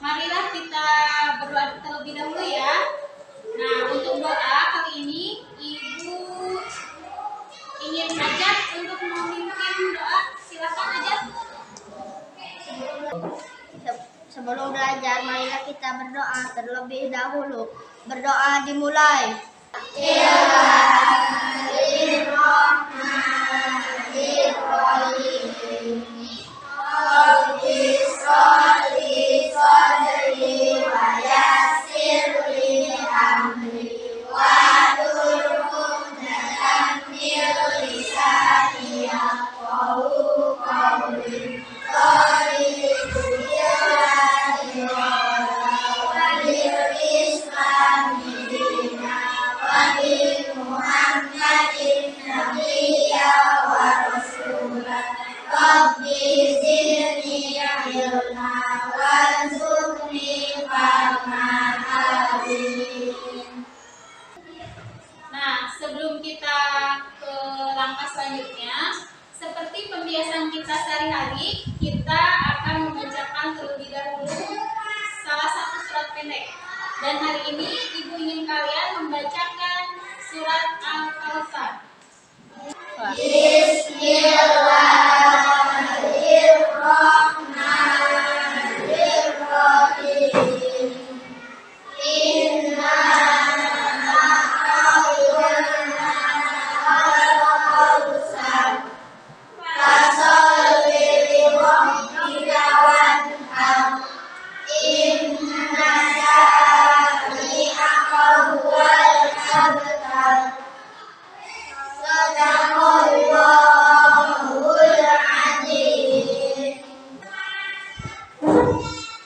Marilah kita berdoa terlebih dahulu ya. Nah, untuk doa kali ini Ibu ingin ajak untuk memimpin doa. Silakan ajak. Sebelum belajar, marilah kita berdoa terlebih dahulu. Berdoa dimulai. Nah, sebelum kita ke langkah selanjutnya, seperti pembiasaan kita sehari-hari, kita akan membacakan terlebih dahulu salah satu surat pendek. Dan hari ini Ibu ingin kalian membacakan surat Al-Kautsar.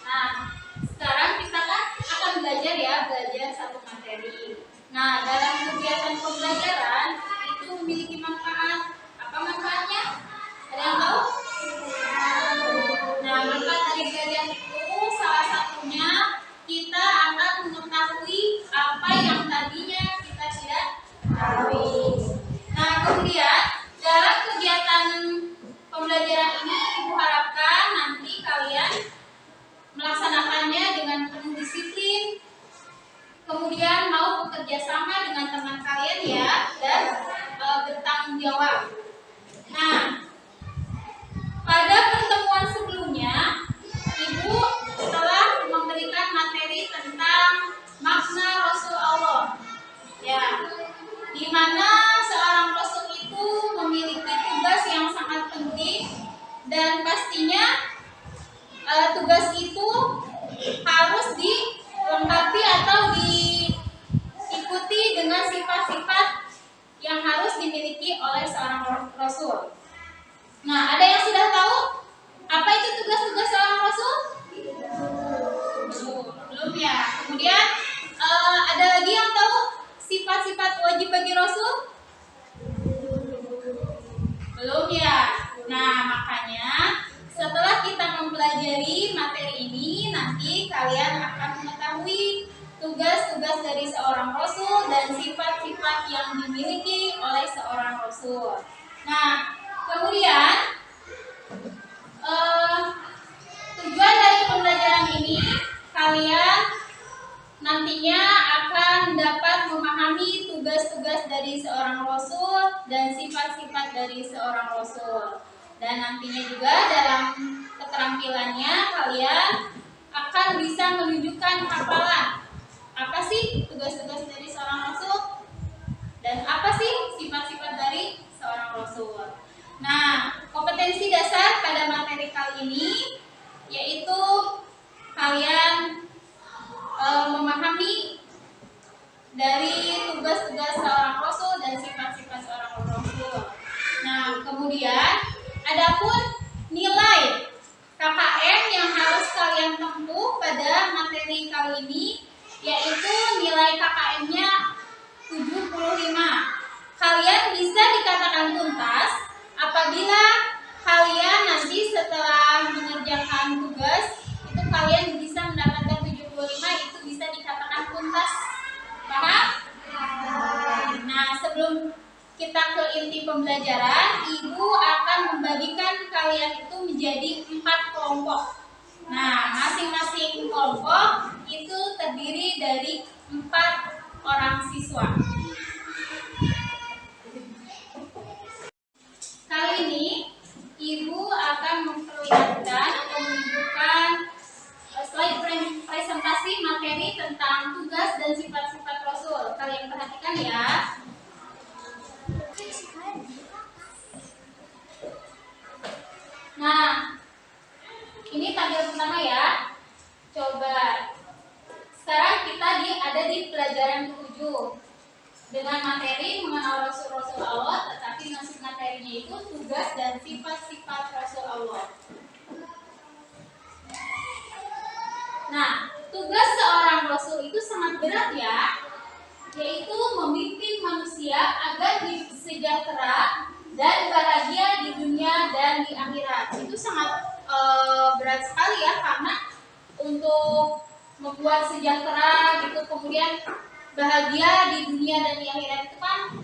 Nah, sekarang kita akan belajar ya, belajar satu materi. Nah, dalam kegiatan pembelajaran itu memiliki manfaat. Apa manfaatnya? Ada yang tahu? Nah, manfaat dari belajar itu salah satunya kita akan mengetahui apa yang tadinya kita tidak ketahui. Nah, kemudian dalam kegiatan pembelajaran ini Ibu harapkan nanti kalian melaksanakannya dengan penuh disiplin, kemudian mau bekerja sama dengan teman kalian ya, dan bertanggung jawab. Nah, pada pertemuan sebelumnya Ibu telah memberikan materi tentang makna Rasul Allah, ya, di mana seorang Rasul itu memiliki tugas yang sangat penting dan pastinya tugas itu harus dilengkapi atau diikuti dengan sifat-sifat yang harus dimiliki oleh seorang Rasul. Nah, ada yang sudah tahu apa itu tugas-tugas seorang Rasul? Belum ya. Kemudian ada lagi yang tahu sifat-sifat wajib bagi Rasul? Belum ya. Nah, makanya setelah kita mempelajari materi ini, nanti kalian akan mengetahui tugas-tugas dari seorang Rasul dan sifat-sifat yang dimiliki oleh seorang Rasul. Nah, kemudian tujuan dari pembelajaran ini, kalian nantinya akan dapat memahami tugas-tugas dari seorang Rasul dan sifat-sifat dari seorang Rasul. Dan nantinya juga dalam keterampilannya kalian akan bisa menunjukkan hafalan. Apa sih tugas-tugas dari seorang Rasul? Dan apa sih sifat-sifat dari seorang Rasul? Nah, kompetensi dasar pada materi kali ini yaitu kalian memahami dari tugas-tugas seorang Rasul dan sifat-sifat seorang Rasul. Nah, kemudian adapun nilai KKM yang harus kalian tempuh pada materi kali ini yaitu nilai KKM-nya 75. Kalian bisa dikatakan tuntas apabila kalian nanti setelah mengerjakan tugas itu kalian bisa mendapatkan 75, itu bisa dikatakan tuntas. Paham? Nah, sebelum kita ke inti pembelajaran, Ibu akan membagikan kalian itu menjadi 4 kelompok. Nah, masing-masing kelompok orang siswa. Kali ini Ibu akan memperlihatkan atau menunjukkan slide presentasi materi tentang tugas dan sifat-sifat Rasul. Kalian perhatikan ya. Nah, ini tabel pertama ya. Coba. Sekarang kita ada di pelajaran ke-7 dengan materi mengenal Rasul-Rasul Allah, tetapi masuk materinya itu tugas dan sifat-sifat Rasul Allah. Nah, tugas seorang Rasul itu sangat berat ya, yaitu memimpin manusia agar hidup sejahtera dan bahagia di dunia dan di akhirat. Itu sangat berat sekali ya, karena untuk membuat sejahtera gitu, kemudian bahagia di dunia dan di akhirat itu kan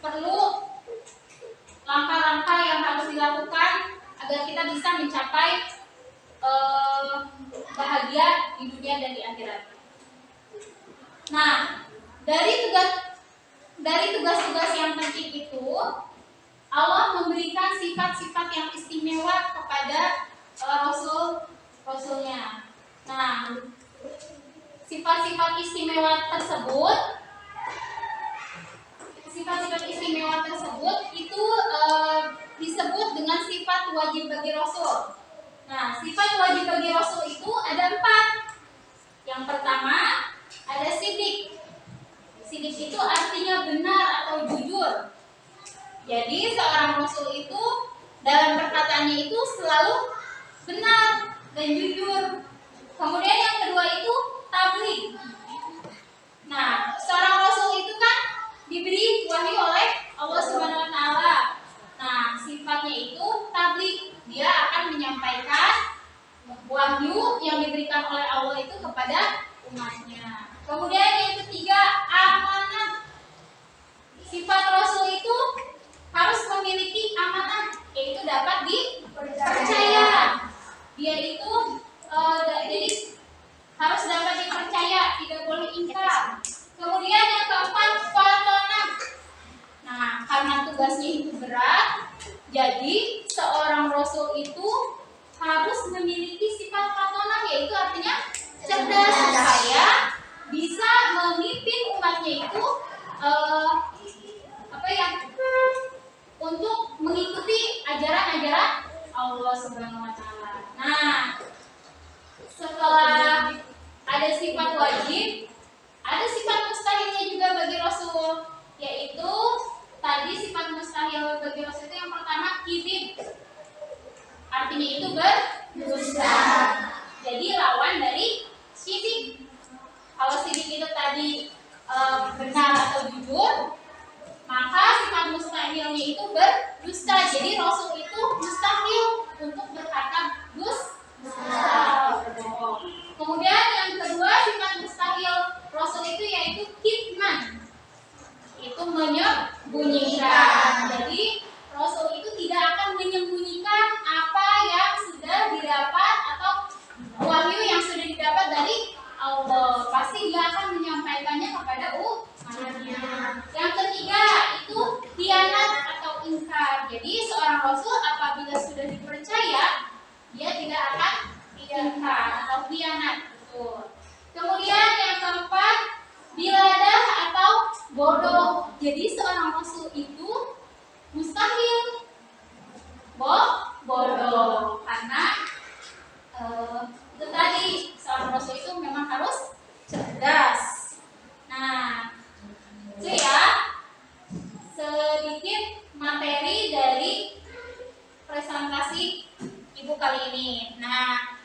perlu langkah-langkah yang harus dilakukan agar kita bisa mencapai bahagia di dunia dan di akhirat. Nah, dari tugas-tugas yang penting itu, Allah memberikan sifat-sifat yang istimewa kepada Rasul-Rasulnya. Nah, sifat-sifat istimewa tersebut itu disebut dengan sifat wajib bagi Rasul. Nah, sifat wajib bagi Rasul itu ada 4. Yang pertama ada sidik. Sidik itu artinya benar atau jujur. Jadi seorang Rasul itu dalam perkataannya itu selalu benar dan jujur. Kemudian yang kedua itu tabligh. Nah, seorang Rasul itu kan diberi wahyu oleh Allah Subhanahu wa taala. Nah, sifatnya itu tabligh. Dia akan menyampaikan wahyu yang diberikan oleh Allah itu kepada umatnya. Kemudian yang ketiga, amanah. Sifat Rasul itu harus memiliki amanah, yaitu dapat dipercaya. Dia itu jadi harus dapat dipercaya, tidak boleh ingkar. Kemudian yang keempat, fatonah. Nah, karena tugasnya itu berat, jadi seorang Rasul itu harus memiliki sifat fatonah, yaitu artinya cerdas, supaya bisa memimpin umatnya itu untuk mengikuti ajaran-ajaran Allah Subhanahu wa taala. Nah, setelah ada sifat wajib, ada sifat mustahilnya juga bagi Rasul, yaitu tadi sifat mustahil bagi Rasul itu yang pertama kizib. Artinya itu berdusta. Jadi lawan dari sidik. Kalau sidik itu tadi benar atau jujur, maka sifat mustahilnya itu berdusta. Jadi Rasul itu mustahil untuk berkata dusta, berbohong. Kemudian yang kedua, sifat mustahil Rasul itu yaitu kitman. Itu menyembunyikan. Jadi Rasul itu tidak akan menyembunyikan apa yang sudah didapat atau wahyu yang sudah didapat dari Allah. Pasti dia akan menyampaikannya kepada umatnya. Yang ketiga itu khianat atau ingkar. Jadi seorang Rasul apabila sudah dipercaya, dia tidak akan ingkar atau khianat. Kemudian yang keempat, biladah atau bodoh. Jadi seorang Rasul itu mustahil bodoh, karena itu tadi seorang Rasul itu memang harus cerdas. Nah, itu ya sedikit materi dari presentasi Ibu kali ini. Nah,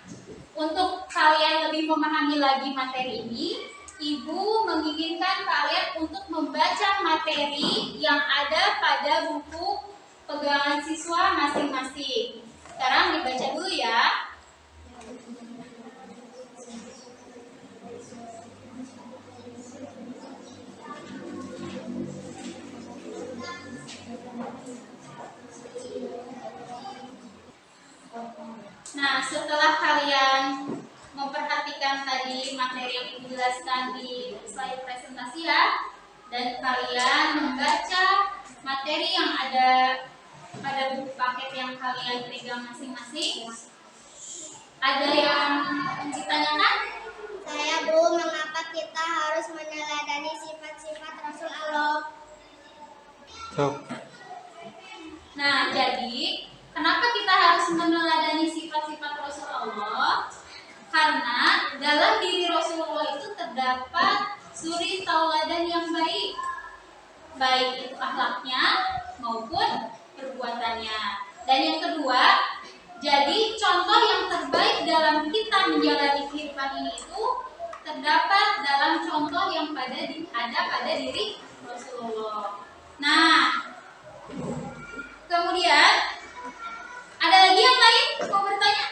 untuk kalian lebih memahami lagi materi ini, Ibu menginginkan kalian untuk membaca materi yang ada pada buku pegangan siswa masing-masing. Sekarang dibaca dulu ya. Nah, setelah kalian memperhatikan tadi materi yang dijelaskan di slide presentasi ya, dan kalian membaca materi yang ada pada buku paket yang kalian pegang masing-masing. Ada yang ditanyakan? Saya, Bu, mengapa kita harus meneladani sifat-sifat Rasul Allah? Nah, jadi kenapa kita harus meneladani sifat-sifat Rasul Allah? Karena dalam diri Rasulullah itu terdapat suri tauladan yang baik, baik itu akhlaknya maupun perbuatannya. Dan yang kedua, jadi contoh yang terbaik dalam kita menjalani kehidupan ini itu terdapat dalam contoh yang ada pada diri Rasulullah. Nah, kemudian ada lagi yang lain mau bertanya?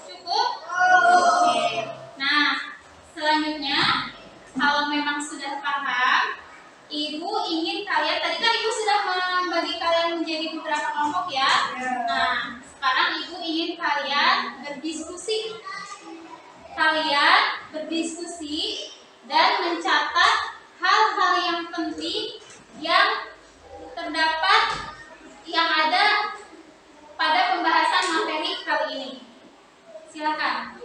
Cukup? Oke. Nah, selanjutnya kalau memang sudah paham, Ibu ingin kalian, tadi kan Ibu sudah membagi kalian menjadi beberapa kelompok ya. Nah, sekarang Ibu ingin kalian berdiskusi. Kalian berdiskusi dan mencatat hal-hal yang penting yang terdapat yang ada pada pembahasan materi kali ini. Silakan.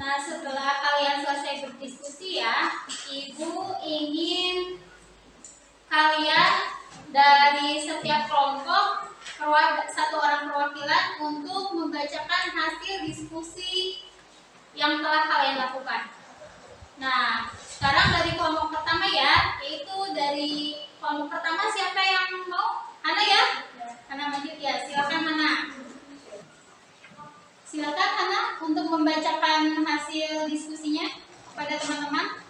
Nah, setelah kalian selesai berdiskusi ya, Ibu ingin kalian dari setiap kelompok satu orang perwakilan untuk membacakan hasil diskusi yang telah kalian lakukan. Nah, sekarang dari kelompok pertama ya, yaitu dari kelompok pertama siapa yang mau? Hana ya? Hana maju ya, silakan Hana. Silakan Hana untuk membacakan hasil diskusinya kepada teman-teman.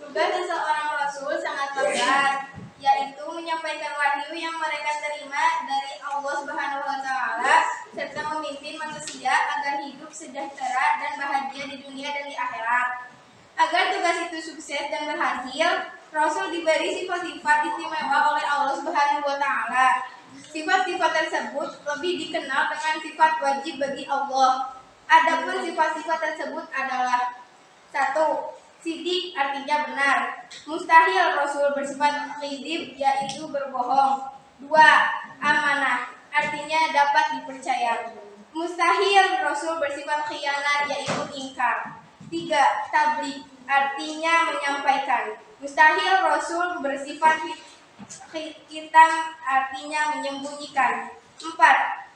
Tugas seseorang rasul sangat berat, yaitu menyampaikan wahyu yang mereka terima dari Allah Subhanahu wa taala serta memimpin manusia agar hidup sejahtera dan bahagia di dunia dan di akhirat. Agar tugas itu sukses dan berhasil, Rasul diberi sifat-sifat istimewa oleh Allah Subhanahu wa taala. Sifat-sifat tersebut lebih dikenal dengan sifat wajib bagi Allah. Adapun sifat-sifat tersebut adalah: 1. Sidik artinya benar. Mustahil Rasul bersifat khidib yaitu berbohong. 2. Amanah artinya dapat dipercaya. Mustahil Rasul bersifat khianat yaitu ingkar. 3. Tabligh artinya menyampaikan. Mustahil Rasul bersifat hitam artinya menyembunyikan. 4.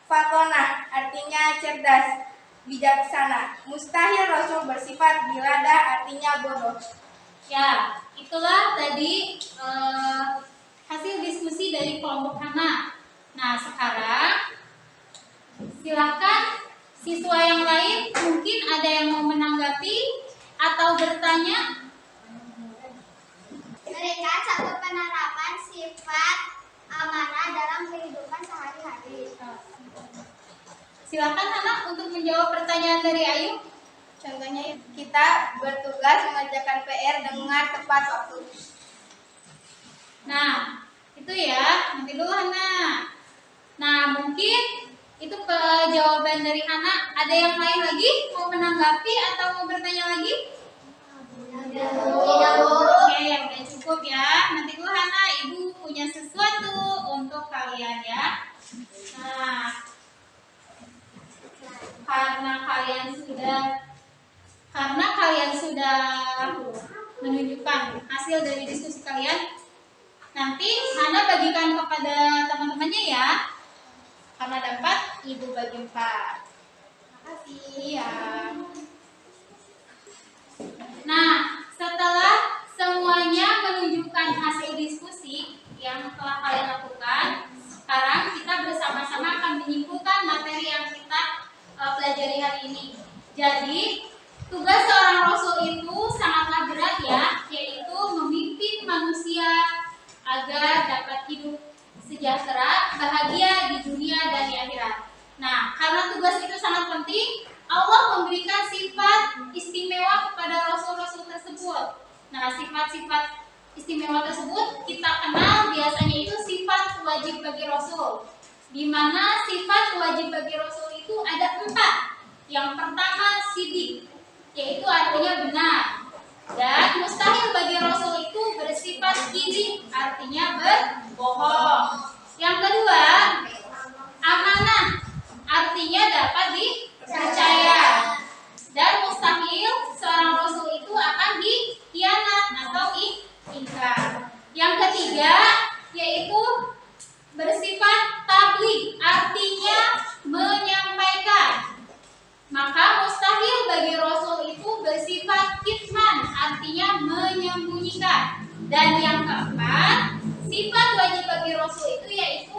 Fatonah artinya cerdas, bijaksana. Mustahil Rasul bersifat bilada artinya bodoh. Ya, itulah tadi hasil diskusi dari kelompok Hana. Nah, sekarang silakan siswa yang lain, mungkin ada yang mau menanggapi atau bertanya. Berikan satu penerapan sifat amanah dalam kehidupan sehari-hari. Silakan Hana untuk menjawab pertanyaan dari Ayu. Contohnya, kita bertugas mengerjakan PR dengan tepat waktu. Nah, itu ya, nanti dulu Hana. Nah, mungkin itu jawaban dari Hana. Ada yang lain lagi mau menanggapi atau mau bertanya lagi? Oke, udah cukup ya. Nanti dulu Hana, Ibu punya sesuatu untuk kalian ya. Nah, karena kalian sudah menunjukkan hasil dari diskusi kalian, nanti Hana bagikan kepada teman-temannya ya, karena dapat Ibu bagi 4. Makasih. Iya. Nah, setelah semuanya menunjukkan hasil diskusi yang telah kalian lakukan, sekarang kita bersama-sama akan menyimpulkan materi yang kita pelajari hari ini. Jadi, tugas seorang rasul itu sangatlah berat ya, yaitu memimpin manusia agar dapat hidup sejahtera, bahagia di dunia dan di akhirat. Nah, karena tugas itu sangat penting, Allah memberikan sifat istimewa kepada rasul-rasul tersebut. Nah, sifat-sifat istimewa tersebut kita kenal biasanya itu sifat wajib bagi rasul. Di mana sifat wajib bagi rasul itu ada 4. Yang pertama sidik, yaitu artinya benar. Dan mustahil bagi rasul itu bersifat kizib, artinya berbohong. Yang kedua, amanah, artinya dapat dipercaya. Dan mustahil seorang rasul itu akan dikhianat atau ingkar. Yang ketiga, yaitu bersifat tabligh, artinya menyampaikan. Maka mustahil bagi rasul itu bersifat kitman, artinya menyembunyikan. Dan yang keempat, sifat wajib bagi rasul itu yaitu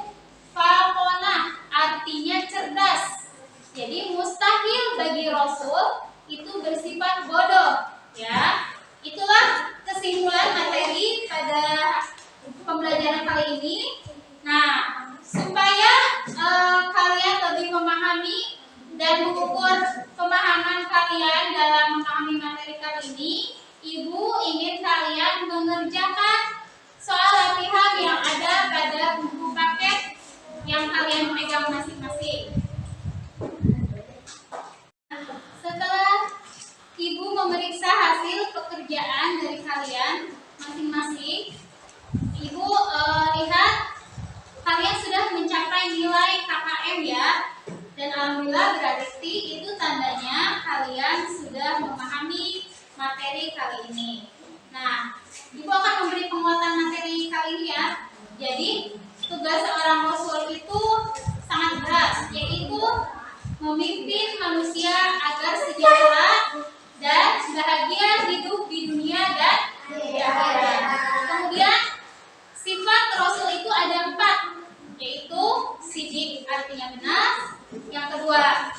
fatonah, artinya cerdas. Jadi mustahil bagi rasul itu bersifat bodoh, ya. Itulah kesimpulan materi pada pembelajaran kali ini. Nah, supaya kalian lebih memahami dan mengukur pemahaman kalian dalam memahami materi kali ini, Ibu ingin kalian mengerjakan soal latihan yang ada pada buku paket yang kalian pegang masing-masing. Setelah Ibu memeriksa hasil pekerjaan dari kalian masing-masing, Ibu lihat kalian sudah mencapai nilai KKM ya. Dan alhamdulillah berarti itu tandanya kalian sudah memahami materi kali ini. Nah, Ibu akan memberi penguatan materi kali ini ya. Jadi, tugas seorang rasul itu sangat berat, yaitu memimpin manusia agar sejahtera dan bahagia hidup di dunia dan di akhirat. Kemudian, sifat rasul itu ada 4, yaitu sidik, artinya benar. Yang kedua,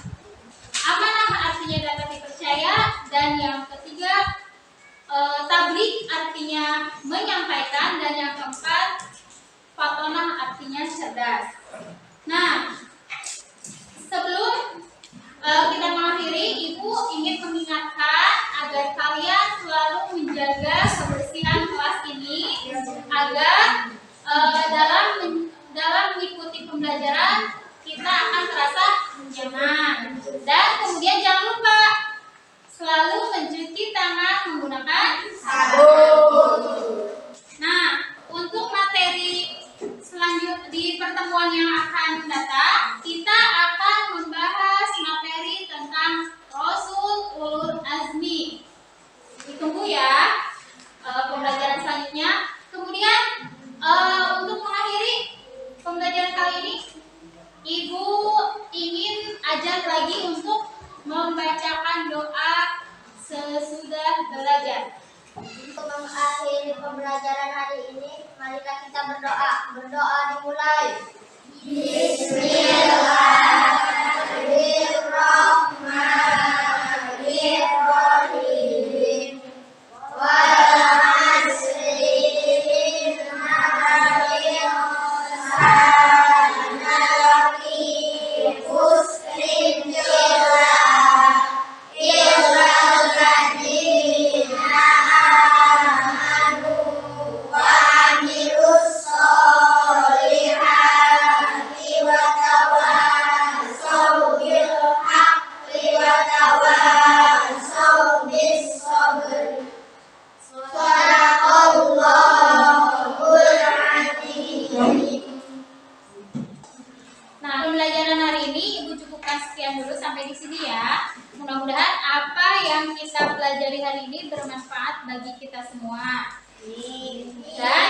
amanah, artinya dapat dipercaya. Dan yang ketiga, tabligh, artinya menyampaikan. Dan yang keempat, fatonah, artinya cerdas. Nah, sebelum kita mengakhiri, Ibu ingin mengingatkan agar kalian selalu menjaga kebersihan kelas ini agar dalam mengikuti pembelajaran kita akan terasa nyaman. Dan kemudian jangan lupa selalu mencuci tangan menggunakan sabun. Nah, untuk materi selanjutnya di pertemuan yang akan datang, kita akan membahas materi tentang Rasul Ulul Azmi. Ditunggu ya pembelajaran selanjutnya. Kemudian untuk mengakhiri pembelajaran kali ini, Ibu ingin ajak lagi untuk membacakan doa sesudah belajar. Untuk mengakhiri pembelajaran hari ini, marilah kita berdoa. Berdoa dimulai. Bismillahirrahmanirrahim. Wal 'asri innal insana lafi khusrin illa alladzina amanu wa 'amilus sholihati wa tawassaw bil haqqi wa tawassaw bis sabr. Shadaqallahul adzim. Nah, pembelajaran hari ini Ibu cukupkan sekian dulu sampai di sini ya. Mudah-mudahan apa yang kita pelajari hari ini bermanfaat bagi kita semua. Dan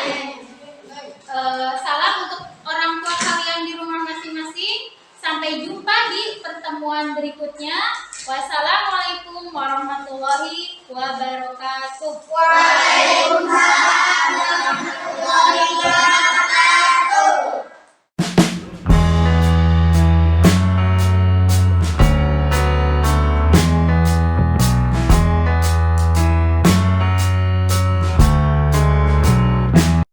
salam untuk orang tua kalian di rumah masing-masing. Sampai jumpa di pertemuan berikutnya. Wassalamualaikum.